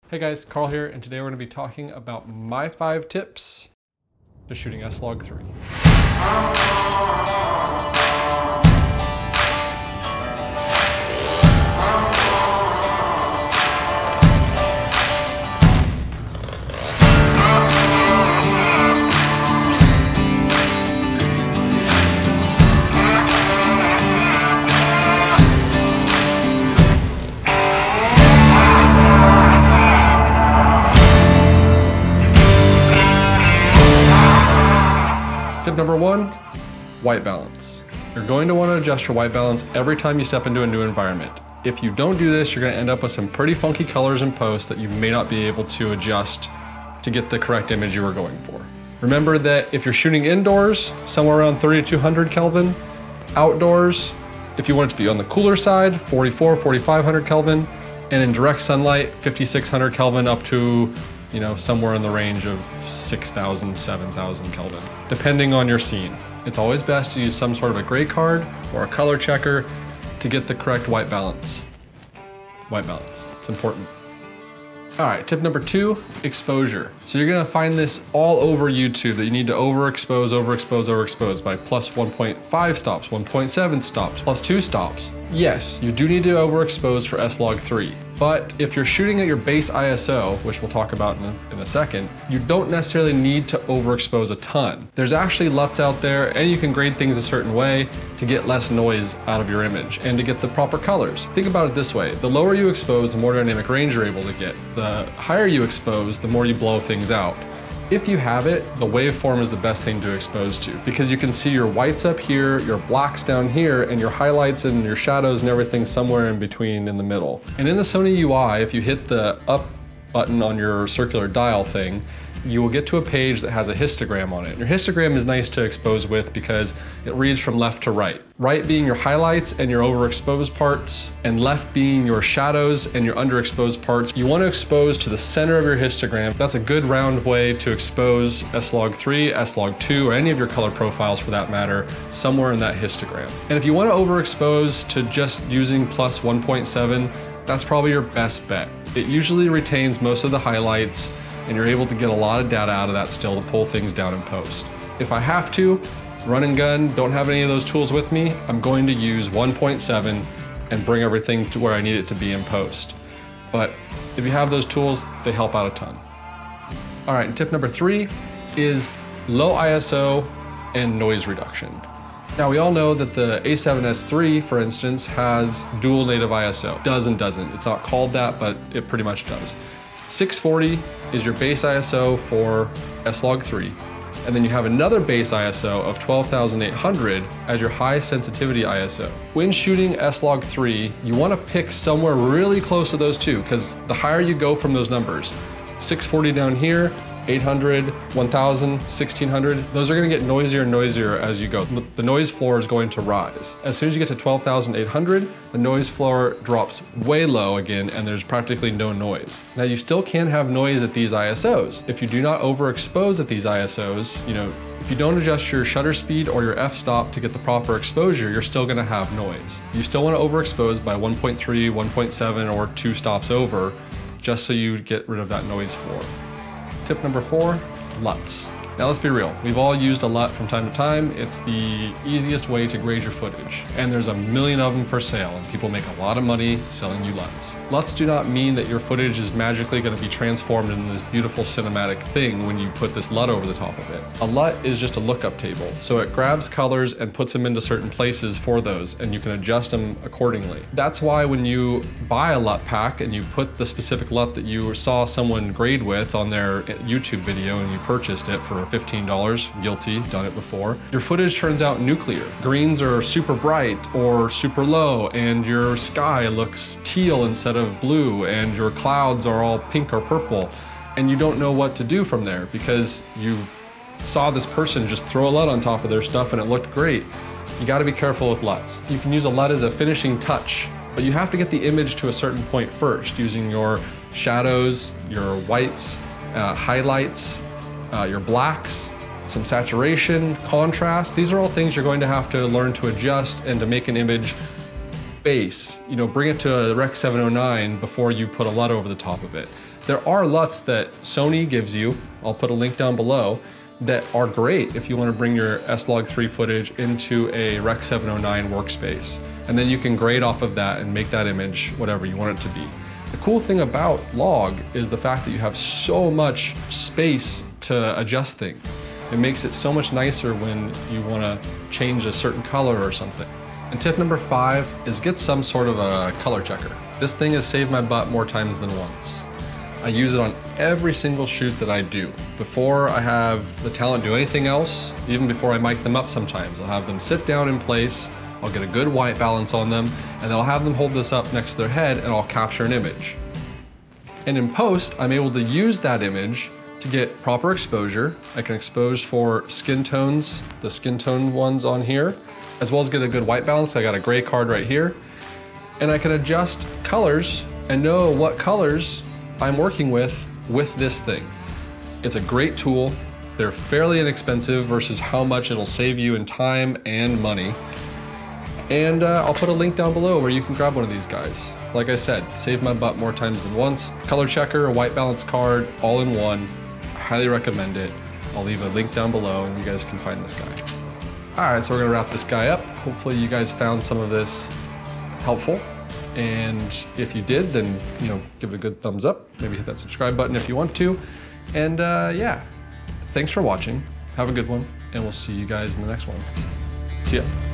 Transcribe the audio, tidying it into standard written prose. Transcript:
Hey guys, Carl here, and today we're going to be talking about my 5 tips to shooting SLOG-3. Tip number 1, white balance. You're going to want to adjust your white balance every time you step into a new environment. If you don't do this, you're going to end up with some pretty funky colors in post that you may not be able to adjust to get the correct image you were going for. Remember that if you're shooting indoors, somewhere around 3200 Kelvin, outdoors, if you want it to be on the cooler side, 4500 Kelvin, and in direct sunlight, 5600 Kelvin up to somewhere in the range of 6,000, 7,000 Kelvin, depending on your scene. It's always best to use some sort of a gray card or a color checker to get the correct white balance. White balance, it's important. All right, tip number 2, exposure. So you're gonna find this all over YouTube that you need to overexpose by plus 1.5 stops, 1.7 stops, plus 2 stops. Yes, you do need to overexpose for SLOG-3. But if you're shooting at your base ISO, which we'll talk about in a second, you don't necessarily need to overexpose a ton. There's actually LUTs out there, and you can grade things a certain way to get less noise out of your image and to get the proper colors. Think about it this way. The lower you expose, the more dynamic range you're able to get. The higher you expose, the more you blow things out. If you have it, the waveform is the best thing to expose to because you can see your whites up here, your blacks down here, and your highlights and your shadows and everything somewhere in between in the middle. And in the Sony UI, if you hit the up button on your circular dial thing, you will get to a page that has a histogram on it. Your histogram is nice to expose with because it reads from left to right. Right being your highlights and your overexposed parts, and left being your shadows and your underexposed parts. You want to expose to the center of your histogram. That's a good round way to expose SLOG-3, SLOG-2, or any of your color profiles for that matter, somewhere in that histogram. And if you want to overexpose to just using plus 1.7, that's probably your best bet. It usually retains most of the highlights, and you're able to get a lot of data out of that still to pull things down in post. If I have to, run and gun, don't have any of those tools with me, I'm going to use 1.7 and bring everything to where I need it to be in post. But if you have those tools, they help out a ton. All right, and tip number 3 is low ISO and noise reduction. Now we all know that the A7S III, for instance, has dual native ISO. Does and doesn't. It's not called that, but it pretty much does. 640 is your base ISO for SLOG-3, and then you have another base ISO of 12,800 as your high sensitivity ISO. When shooting SLOG-3, you want to pick somewhere really close to those two, because the higher you go from those numbers, 640 down here, 800, 1000, 1600, those are going to get noisier and noisier as you go. The noise floor is going to rise. As soon as you get to 12,800, the noise floor drops way low again and there's practically no noise. Now you still can have noise at these ISOs. If you do not overexpose at these ISOs, if you don't adjust your shutter speed or your f-stop to get the proper exposure, you're still going to have noise. You still want to overexpose by 1.3, 1.7, or 2 stops over, just so you get rid of that noise floor. Tip number 4, LUTs. Now let's be real, we've all used a LUT from time to time. It's the easiest way to grade your footage. And there's a million of them for sale and people make a lot of money selling you LUTs. LUTs do not mean that your footage is magically going to be transformed into this beautiful cinematic thing when you put this LUT over the top of it. A LUT is just a lookup table. So it grabs colors and puts them into certain places for those and you can adjust them accordingly. That's why when you buy a LUT pack and you put the specific LUT that you saw someone grade with on their YouTube video and you purchased it for $15, guilty, done it before, your footage turns out nuclear. Greens are super bright or super low, and your sky looks teal instead of blue, and your clouds are all pink or purple, and you don't know what to do from there because you saw this person just throw a LUT on top of their stuff and it looked great. You gotta be careful with LUTs. You can use a LUT as a finishing touch, but you have to get the image to a certain point first using your shadows, your whites, highlights, your blacks, some saturation, contrast. These are all things you're going to have to learn to adjust and to make an image base. Bring it to a Rec. 709 before you put a LUT over the top of it. There are LUTs that Sony gives you, I'll put a link down below, that are great if you want to bring your SLOG-3 footage into a Rec. 709 workspace. And then you can grade off of that and make that image whatever you want it to be. The cool thing about log is the fact that you have so much space to adjust things. It makes it so much nicer when you want to change a certain color or something. And tip number 5 is get some sort of a color checker. This thing has saved my butt more times than once. I use it on every single shoot that I do. Before I have the talent do anything else, even before I mic them up sometimes, I'll have them sit down in place, I'll get a good white balance on them, and then I'll have them hold this up next to their head and I'll capture an image. And in post, I'm able to use that image to get proper exposure. I can expose for skin tones, the skin tone ones on here, as well as get a good white balance. I got a gray card right here. And I can adjust colors and know what colors I'm working with this thing. It's a great tool. They're fairly inexpensive versus how much it'll save you in time and money. And I'll put a link down below where you can grab one of these guys. Like I said, saved my butt more times than once. Color checker, a white balance card, all in one. I highly recommend it. I'll leave a link down below and you guys can find this guy. All right, so we're gonna wrap this guy up. Hopefully you guys found some of this helpful. And if you did, then give it a good thumbs up. Maybe hit that subscribe button if you want to. And yeah, thanks for watching. Have a good one, and we'll see you guys in the next one. See ya.